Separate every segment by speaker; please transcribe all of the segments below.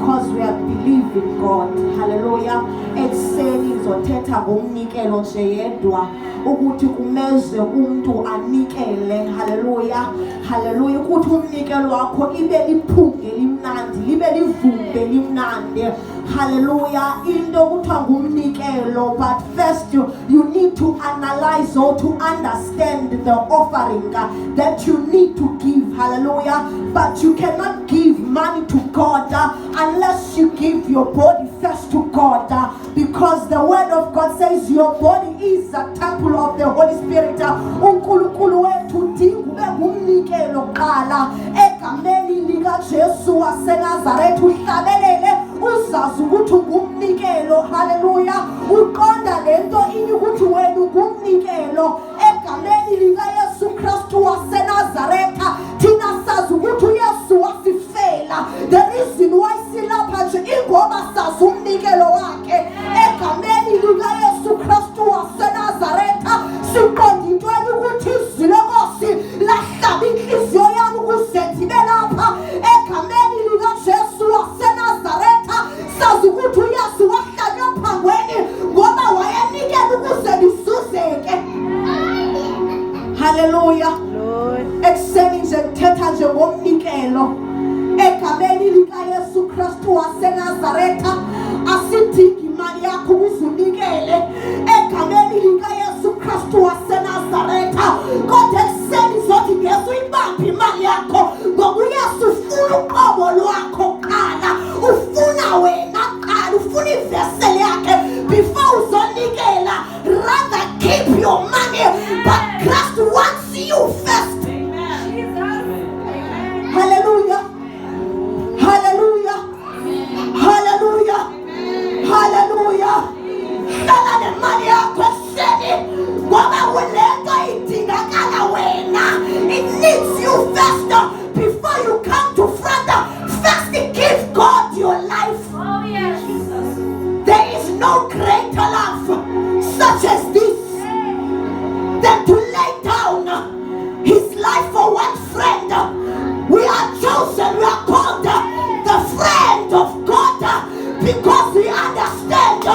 Speaker 1: because we are believing God. Hallelujah. Ekuseni ngizothetha ngomnikelo nje yedwa ukuthi kumeze umuntu anikele. Hallelujah. Hallelujah. Ukuthi umnikelo wakho ibe liphunge limnandi, libe livumbe limnandi. Hallelujah. Into kuthiwa ngumnikelo, but first you need to analyze or to understand the offering that you need to give. Hallelujah. But you cannot give money to God unless you give your body first to God, because the word of God says your body is a temple of the Holy Spirit. uNkulunkulu wethu udinga ube ngumnikelo kuqala egameni lika Jesu waseNazaretha. Uhlabelele uzazi ukuthi ungumnikelo. Hallelujah. Uqonda lento ini ukuthi wena ungumnikelo egameni lika Yesu Kristu waseNazaretha. Thina sazi ukuthi uYesu wasifela. The reason why silapha nje ingoba sazi umnikelo wakhe egameni lika Yesu Kristu waseNazaretha. Siqonda into ukuthi izwi leNkosi lahlaba inhliziyo yami ukuze ndibe lapha egameni lika Jesu waseNazaretha. Sazi ukuthi uYesu wahlanywa phangweni ngoba wayenikela ukuze lisuzeke. Hallelujah. Ekuseni nje ngithetha nje ngomnikelo egameni lika Yesu Kristu waseNazaretha. Asidingi imali yakho ukuzunikele egameni lika Yesu Kristu waseNazaretha. Kodwa ekuseni zothi ngeso ibambe imali yakho ngoba uYesu ufuna uqobo lwakho kuqala, ufuna wena kuqala, ufuna ivesel yakhe before uzonikela. Rather keep your money, but Christ wants you first. Hallelujah. Hallelujah. Hallelujah. Hallelujah. Hlala nemali yakho ekuseni ngoba ulento idingakala wena. It needs you first before you come to front. First give God your life. Oh yes, Jesus. There is no greater love such as this than to lay down his life for one friend. We are chosen, we are called the friend of God because we understand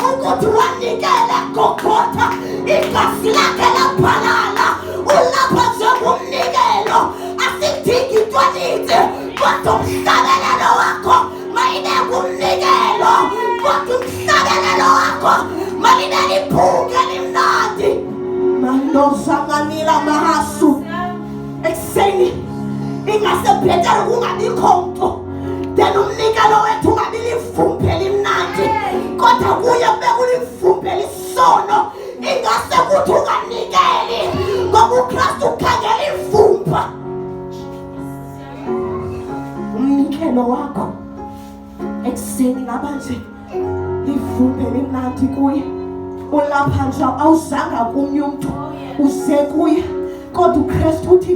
Speaker 1: ukuthi wanikele kokota igazi lakhe laphalala. Ulapha nje kumnikelo asidingi into eninzi kodwa umhlabelelo wakho mayine kumnikelo, kodwa umhlabelelo wakho mayine liphunge limnandi. Mandozanganila mahasu ekuseni ingasebhetele kungabikho mntu then umnikelo wethu ungabi livumbe limnandi kodwa kuye bekulivumbe lisono. Ingase kuthi unganikeli ngoba uKristu ukhangela ivumba. Umnikelo wakho ekuseni ngabanje ivumbe limnandi kuye. Ulapha nje awuzanga kumnye umuntu uze kuye kodwa uKristu uthi